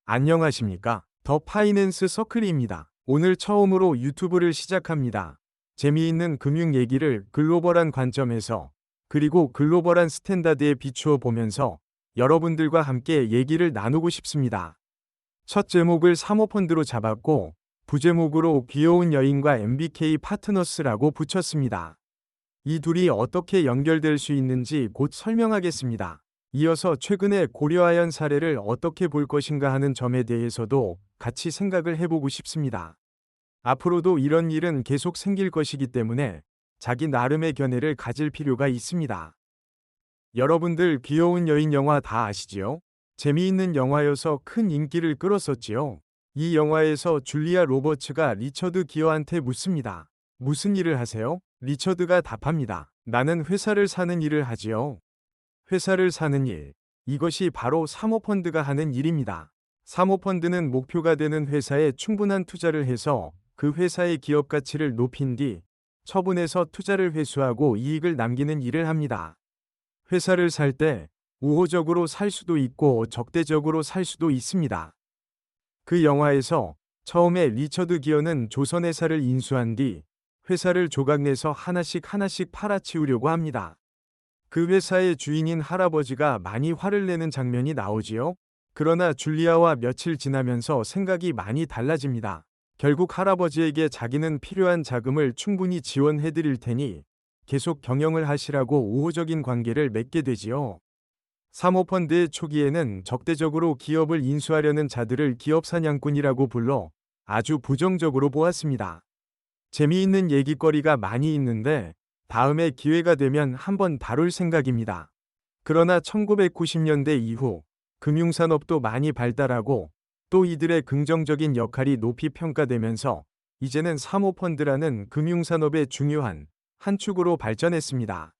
안녕하십니까? 더 파이낸스 서클입니다. 오늘 처음으로 유튜브를 시작합니다. 재미있는 금융 얘기를 글로벌한 관점에서 그리고 글로벌한 스탠다드에 비추어 보면서 여러분들과 함께 얘기를 나누고 싶습니다. 첫 제목을 사모펀드로 잡았고 부제목으로 귀여운 여인과 MBK 파트너스라고 붙였습니다. 이 둘이 어떻게 연결될 수 있는지 곧 설명하겠습니다. 이어서 최근에 고려아연 사례를 어떻게 볼 것인가 하는 점에 대해서도 같이 생각을 해보고 싶습니다. 앞으로도 이런 일은 계속 생길 것이기 때문에 자기 나름의 견해를 가질 필요가 있습니다. 여러분들 귀여운 여인 영화 다 아시지요? 재미있는 영화여서 큰 인기를 끌었었지요. 이 영화에서 줄리아 로버츠가 리처드 기어한테 묻습니다. 무슨 일을 하세요? 리처드가 답합니다. 나는 회사를 사는 일을 하지요. 회사를 사는 일. 이것이 바로 사모펀드가 하는 일입니다. 사모펀드는 목표가 되는 회사에 충분한 투자를 해서 그 회사의 기업 가치를 높인 뒤 처분해서 투자를 회수하고 이익을 남기는 일을 합니다. 회사를 살 때 우호적으로 살 수도 있고 적대적으로 살 수도 있습니다. 그 영화에서 처음에 리처드 기어는 조선회사를 인수한 뒤 회사를 조각내서 하나씩 팔아치우려고 합니다. 그 회사의 주인인 할아버지가 많이 화를 내는 장면이 나오지요. 그러나 줄리아와 며칠 지나면서 생각이 많이 달라집니다. 결국 할아버지에게 자기는 필요한 자금을 충분히 지원해드릴 테니 계속 경영을 하시라고 우호적인 관계를 맺게 되지요. 사모펀드의 초기에는 적대적으로 기업을 인수하려는 자들을 기업 사냥꾼이라고 불러 아주 부정적으로 보았습니다. 재미있는 얘기거리가 많이 있는데 다음에 기회가 되면 한번 다룰 생각입니다. 그러나 1990년대 이후 금융산업도 많이 발달하고 또 이들의 긍정적인 역할이 높이 평가되면서 이제는 사모펀드라는 금융산업의 중요한 한 축으로 발전했습니다.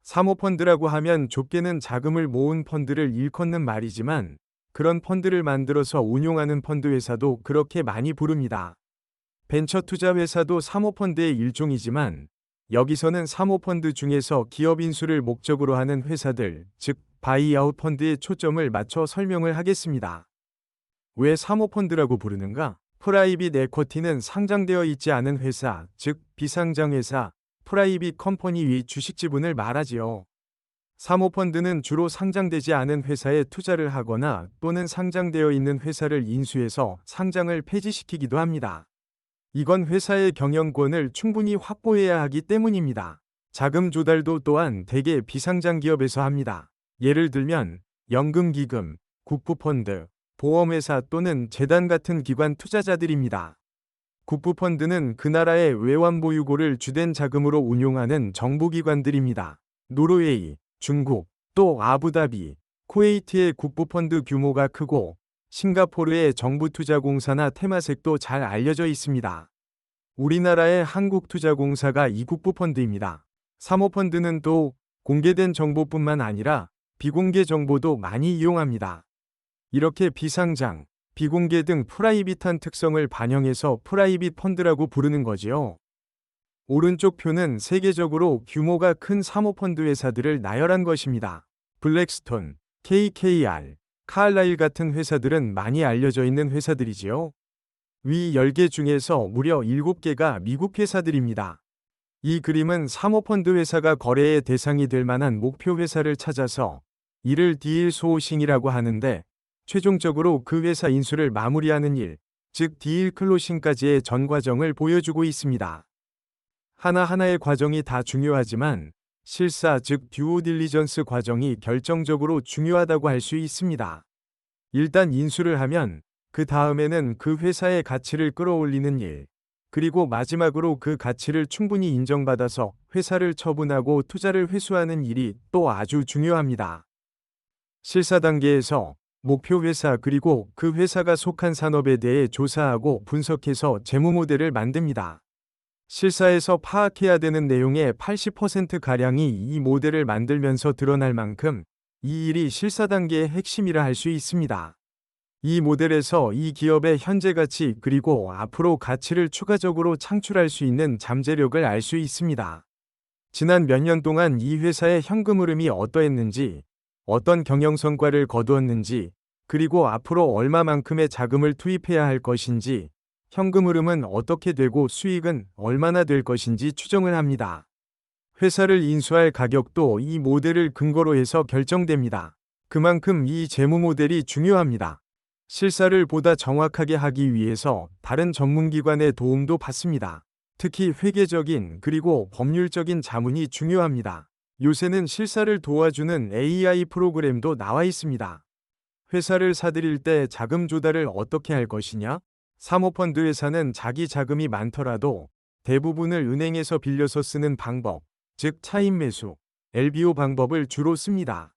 사모펀드라고 하면 좁게는 자금을 모은 펀드를 일컫는 말이지만 그런 펀드를 만들어서 운용하는 펀드 회사도 그렇게 많이 부릅니다. 벤처 투자 회사도 사모펀드의 일종이지만 여기서는 사모펀드 중에서 기업 인수를 목적으로 하는 회사들, 즉 바이아웃 펀드에 초점을 맞춰 설명을 하겠습니다. 왜 사모펀드라고 부르는가? 프라이빗 에쿼티는 상장되어 있지 않은 회사, 즉 비상장 회사, 프라이빗 컴퍼니의 주식 지분을 말하지요. 사모펀드는 주로 상장되지 않은 회사에 투자를 하거나 또는 상장되어 있는 회사를 인수해서 상장을 폐지시키기도 합니다. 이건 회사의 경영권을 충분히 확보해야 하기 때문입니다. 자금 조달도 또한 대개 비상장 기업에서 합니다. 예를 들면 연금기금, 국부펀드, 보험회사 또는 재단 같은 기관 투자자들입니다. 국부펀드는 그 나라의 외환보유고를 주된 자금으로 운용하는 정부기관들입니다. 노르웨이, 중국, 또 아부다비, 쿠웨이트의 국부펀드 규모가 크고 싱가포르의 정부투자공사나 테마섹도 잘 알려져 있습니다. 우리나라의 한국투자공사가 이 국부펀드입니다. 사모펀드는 또 공개된 정보뿐만 아니라 비공개 정보도 많이 이용합니다. 이렇게 비상장, 비공개 등 프라이빗한 특성을 반영해서 프라이빗 펀드라고 부르는 거지요. 오른쪽 표는 세계적으로 규모가 큰 사모펀드 회사들을 나열한 것입니다. 블랙스톤, KKR, 칼라일 같은 회사들은 많이 알려져 있는 회사들이지요. 위 10개 중에서 무려 7개가 미국 회사들입니다. 이 그림은 사모펀드 회사가 거래의 대상이 될 만한 목표 회사를 찾아서 이를 딜 소싱이라고 하는데 최종적으로 그 회사 인수를 마무리하는 일, 즉 딜 클로싱까지의 전 과정을 보여주고 있습니다. 하나하나의 과정이 다 중요하지만 실사 즉 듀오 딜리전스 과정이 결정적으로 중요하다고 할 수 있습니다. 일단 인수를 하면 그 다음에는 그 회사의 가치를 끌어올리는 일, 그리고 마지막으로 그 가치를 충분히 인정받아서 회사를 처분하고 투자를 회수하는 일이 또 아주 중요합니다. 실사 단계에서 목표 회사 그리고 그 회사가 속한 산업에 대해 조사하고 분석해서 재무 모델을 만듭니다. 실사에서 파악해야 되는 내용의 80%가량이 이 모델을 만들면서 드러날 만큼 이 일이 실사 단계의 핵심이라 할 수 있습니다. 이 모델에서 이 기업의 현재 가치 그리고 앞으로 가치를 추가적으로 창출할 수 있는 잠재력을 알 수 있습니다. 지난 몇 년 동안 이 회사의 현금 흐름이 어떠했는지, 어떤 경영 성과를 거두었는지, 그리고 앞으로 얼마만큼의 자금을 투입해야 할 것인지, 현금 흐름은 어떻게 되고 수익은 얼마나 될 것인지 추정을 합니다. 회사를 인수할 가격도 이 모델을 근거로 해서 결정됩니다. 그만큼 이 재무 모델이 중요합니다. 실사를 보다 정확하게 하기 위해서 다른 전문기관의 도움도 받습니다. 특히 회계적인 그리고 법률적인 자문이 중요합니다. 요새는 실사를 도와주는 AI 프로그램도 나와 있습니다. 회사를 사들일 때 자금 조달을 어떻게 할 것이냐? 사모펀드 회사는 자기 자금이 많더라도 대부분을 은행에서 빌려서 쓰는 방법, 즉 차입 매수, LBO 방법을 주로 씁니다.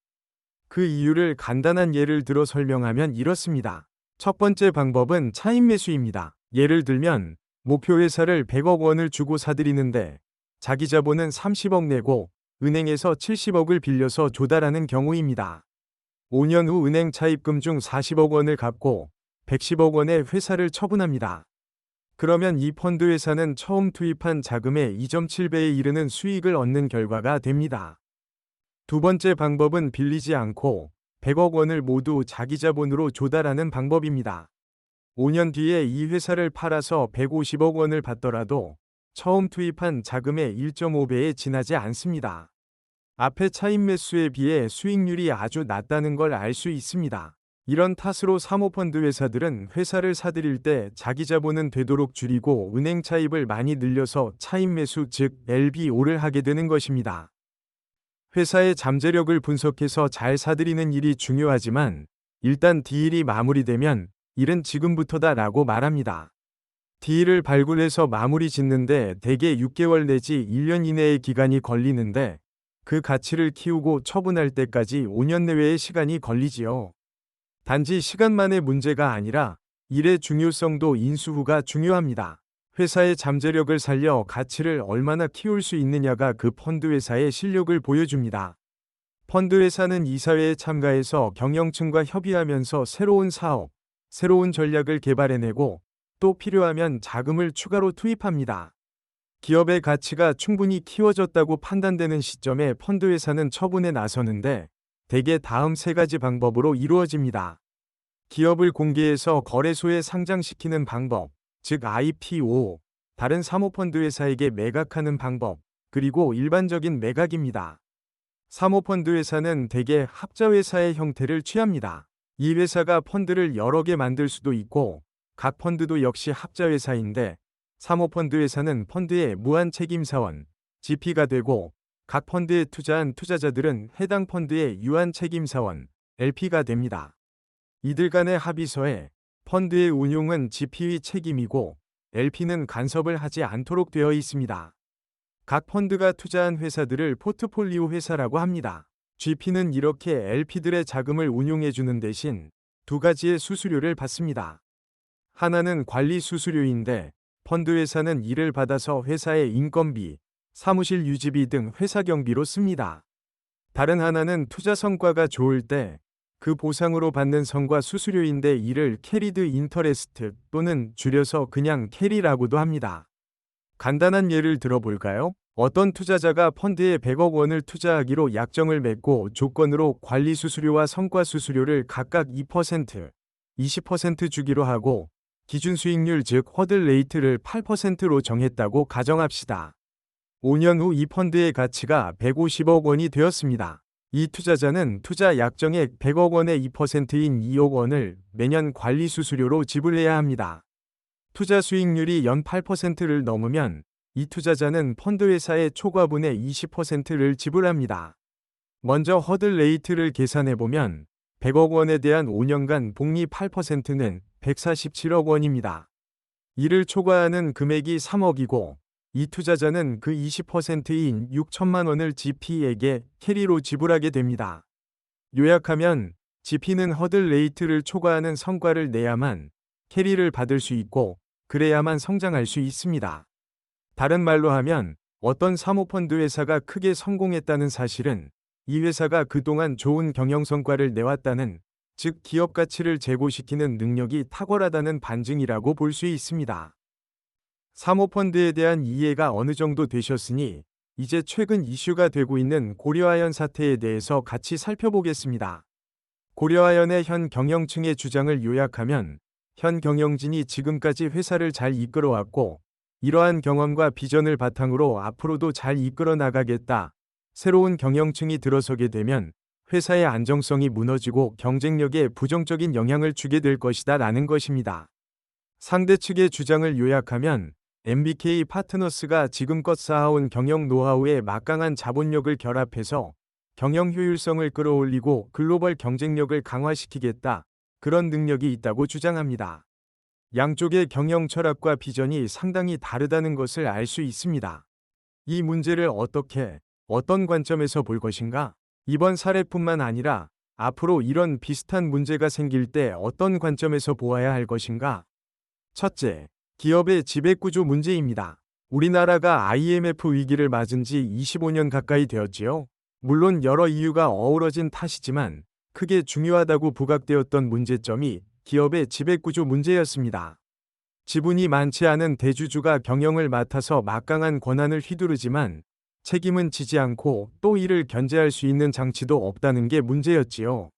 그 이유를 간단한 예를 들어 설명하면 이렇습니다. 첫 번째 방법은 차입 매수입니다. 예를 들면 목표 회사를 100억 원을 주고 사들이는데 자기 자본은 30억 내고 은행에서 70억을 빌려서 조달하는 경우입니다. 5년 후 은행 차입금 중 40억 원을 갚고 110억 원의 회사를 처분합니다. 그러면 이 펀드 회사는 처음 투입한 자금의 2.7배에 이르는 수익을 얻는 결과가 됩니다. 두 번째 방법은 빌리지 않고 100억 원을 모두 자기 자본으로 조달하는 방법입니다. 5년 뒤에 이 회사를 팔아서 150억 원을 받더라도 처음 투입한 자금의 1.5배에 지나지 않습니다. 앞의 차입 매수에 비해 수익률이 아주 낮다는 걸 알 수 있습니다. 이런 탓으로 사모펀드 회사들은 회사를 사들일 때 자기 자본은 되도록 줄이고 은행 차입을 많이 늘려서 차입 매수 즉 LBO를 하게 되는 것입니다. 회사의 잠재력을 분석해서 잘 사들이는 일이 중요하지만 일단 딜이 마무리되면 일은 지금부터다 라고 말합니다. 딜을 발굴해서 마무리 짓는데 대개 6개월 내지 1년 이내의 기간이 걸리는데 그 가치를 키우고 처분할 때까지 5년 내외의 시간이 걸리지요. 단지 시간만의 문제가 아니라 일의 중요성도 인수 후가 중요합니다. 회사의 잠재력을 살려 가치를 얼마나 키울 수 있느냐가 그 펀드 회사의 실력을 보여줍니다. 펀드 회사는 이사회에 참가해서 경영층과 협의하면서 새로운 사업, 새로운 전략을 개발해내고 또 필요하면 자금을 추가로 투입합니다. 기업의 가치가 충분히 키워졌다고 판단되는 시점에 펀드 회사는 처분에 나서는데 대개 다음 세 가지 방법으로 이루어집니다. 기업을 공개해서 거래소에 상장시키는 방법, 즉 IPO, 다른 사모펀드 회사에게 매각하는 방법, 그리고 일반적인 매각입니다. 사모펀드 회사는 대개 합자회사의 형태를 취합니다. 이 회사가 펀드를 여러 개 만들 수도 있고 각 펀드도 역시 합자회사인데 사모펀드 회사는 펀드의 무한책임사원, GP가 되고 각 펀드에 투자한 투자자들은 해당 펀드의 유한책임사원, LP가 됩니다. 이들 간의 합의서에 펀드의 운용은 GP의 책임이고 LP는 간섭을 하지 않도록 되어 있습니다. 각 펀드가 투자한 회사들을 포트폴리오 회사라고 합니다. GP는 이렇게 LP들의 자금을 운용해주는 대신 두 가지의 수수료를 받습니다. 하나는 관리 수수료인데 펀드 회사는 이를 받아서 회사의 인건비, 사무실 유지비 등 회사 경비로 씁니다. 다른 하나는 투자 성과가 좋을 때 그 보상으로 받는 성과 수수료인데 이를 캐리드 인터레스트 또는 줄여서 그냥 캐리라고도 합니다. 간단한 예를 들어볼까요? 어떤 투자자가 펀드에 100억 원을 투자하기로 약정을 맺고 조건으로 관리 수수료와 성과 수수료를 각각 2%, 20% 주기로 하고 기준 수익률 즉 허들 레이트를 8%로 정했다고 가정합시다. 5년 후 이 펀드의 가치가 150억 원이 되었습니다. 이 투자자는 투자 약정액 100억 원의 2%인 2억 원을 매년 관리 수수료로 지불해야 합니다. 투자 수익률이 연 8%를 넘으면 이 투자자는 펀드 회사의 초과분의 20%를 지불합니다. 먼저 허들 레이트를 계산해보면 100억 원에 대한 5년간 복리 8%는 147억 원입니다. 이를 초과하는 금액이 3억이고 이 투자자는 그 20%인 6천만 원을 GP에게 캐리로 지불하게 됩니다. 요약하면 GP는 허들 레이트를 초과하는 성과를 내야만 캐리를 받을 수 있고 그래야만 성장할 수 있습니다. 다른 말로 하면 어떤 사모펀드 회사가 크게 성공했다는 사실은 이 회사가 그동안 좋은 경영 성과를 내왔다는, 즉 기업 가치를 제고시키는 능력이 탁월하다는 반증이라고 볼 수 있습니다. 사모펀드에 대한 이해가 어느 정도 되셨으니 이제 최근 이슈가 되고 있는 고려아연 사태에 대해서 같이 살펴보겠습니다. 고려아연의 현 경영층의 주장을 요약하면 현 경영진이 지금까지 회사를 잘 이끌어왔고 이러한 경험과 비전을 바탕으로 앞으로도 잘 이끌어 나가겠다. 새로운 경영층이 들어서게 되면 회사의 안정성이 무너지고 경쟁력에 부정적인 영향을 주게 될 것이다 라는 것입니다. 상대 측의 주장을 요약하면 MBK 파트너스가 지금껏 쌓아온 경영 노하우에 막강한 자본력을 결합해서 경영 효율성을 끌어올리고 글로벌 경쟁력을 강화시키겠다. 그런 능력이 있다고 주장합니다. 양쪽의 경영 철학과 비전이 상당히 다르다는 것을 알 수 있습니다. 이 문제를 어떤 관점에서 볼 것인가? 이번 사례뿐만 아니라 앞으로 이런 비슷한 문제가 생길 때 어떤 관점에서 보아야 할 것인가? 첫째, 기업의 지배구조 문제입니다. 우리나라가 IMF 위기를 맞은 지 25년 가까이 되었지요. 물론 여러 이유가 어우러진 탓이지만 크게 중요하다고 부각되었던 문제점이 기업의 지배구조 문제였습니다. 지분이 많지 않은 대주주가 경영을 맡아서 막강한 권한을 휘두르지만 책임은 지지 않고 또 이를 견제할 수 있는 장치도 없다는 게 문제였지요.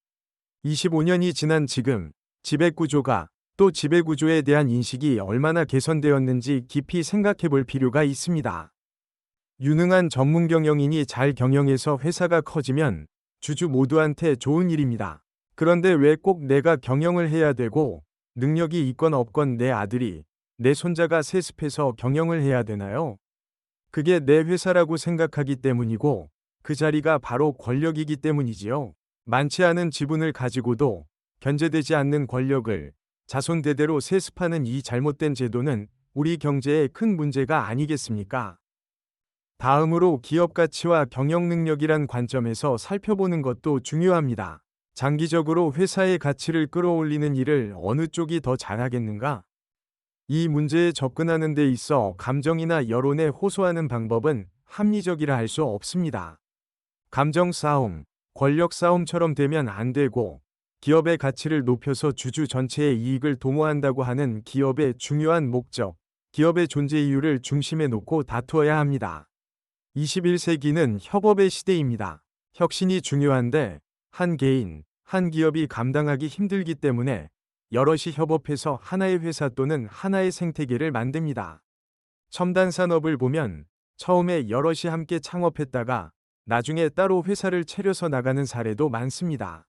25년이 지난 지금 지배구조가 또 지배구조에 대한 인식이 얼마나 개선되었는지 깊이 생각해 볼 필요가 있습니다. 유능한 전문 경영인이 잘 경영해서 회사가 커지면 주주 모두한테 좋은 일입니다. 그런데 왜 꼭 내가 경영을 해야 되고 능력이 있건 없건 내 아들이, 내 손자가 세습해서 경영을 해야 되나요? 그게 내 회사라고 생각하기 때문이고 그 자리가 바로 권력이기 때문이지요. 많지 않은 지분을 가지고도 견제되지 않는 권력을 자손 대대로 세습하는 이 잘못된 제도는 우리 경제에 큰 문제가 아니겠습니까? 다음으로 기업 가치와 경영 능력이란 관점에서 살펴보는 것도 중요합니다. 장기적으로 회사의 가치를 끌어올리는 일을 어느 쪽이 더 잘하겠는가? 이 문제에 접근하는 데 있어 감정이나 여론에 호소하는 방법은 합리적이라 할 수 없습니다. 감정 싸움, 권력 싸움처럼 되면 안 되고 기업의 가치를 높여서 주주 전체의 이익을 도모한다고 하는 기업의 중요한 목적, 기업의 존재 이유를 중심에 놓고 다투어야 합니다. 21세기는 협업의 시대입니다. 혁신이 중요한데 한 개인, 한 기업이 감당하기 힘들기 때문에 여럿이 협업해서 하나의 회사 또는 하나의 생태계를 만듭니다. 첨단 산업을 보면 처음에 여럿이 함께 창업했다가 나중에 따로 회사를 차려서 나가는 사례도 많습니다.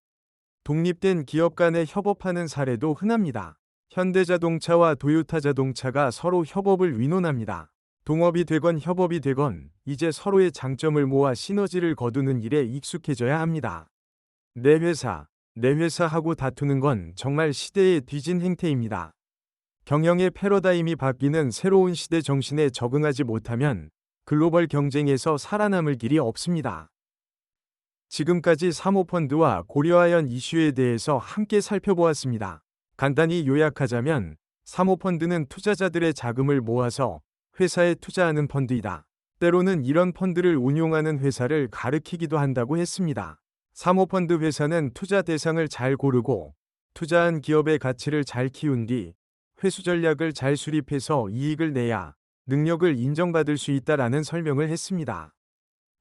독립된 기업 간에 협업하는 사례도 흔합니다. 현대자동차와 도요타자동차가 서로 협업을 위논합니다. 동업이 되건 협업이 되건 이제 서로의 장점을 모아 시너지를 거두는 일에 익숙해져야 합니다. 내 회사 하고 다투는 건 정말 시대에 뒤진 행태입니다. 경영의 패러다임이 바뀌는 새로운 시대 정신에 적응하지 못하면 글로벌 경쟁에서 살아남을 길이 없습니다. 지금까지 사모펀드와 고려아연 이슈에 대해서 함께 살펴보았습니다. 간단히 요약하자면 사모펀드는 투자자들의 자금을 모아서 회사에 투자하는 펀드이다. 때로는 이런 펀드를 운용하는 회사를 가리키기도 한다고 했습니다. 사모펀드 회사는 투자 대상을 잘 고르고 투자한 기업의 가치를 잘 키운 뒤 회수 전략을 잘 수립해서 이익을 내야 능력을 인정받을 수 있다라는 설명을 했습니다.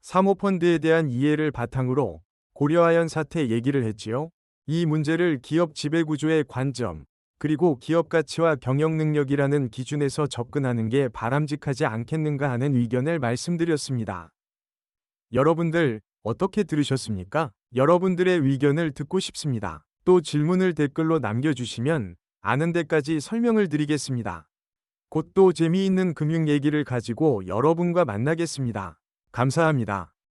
사모펀드에 대한 이해를 바탕으로 고려아연 사태 얘기를 했지요. 이 문제를 기업 지배구조의 관점, 그리고 기업 가치와 경영 능력이라는 기준에서 접근하는 게 바람직하지 않겠는가 하는 의견을 말씀드렸습니다. 여러분들 어떻게 들으셨습니까? 여러분들의 의견을 듣고 싶습니다. 또 질문을 댓글로 남겨주시면 아는 데까지 설명을 드리겠습니다. 곧 또 재미있는 금융 얘기를 가지고 여러분과 만나겠습니다. 감사합니다.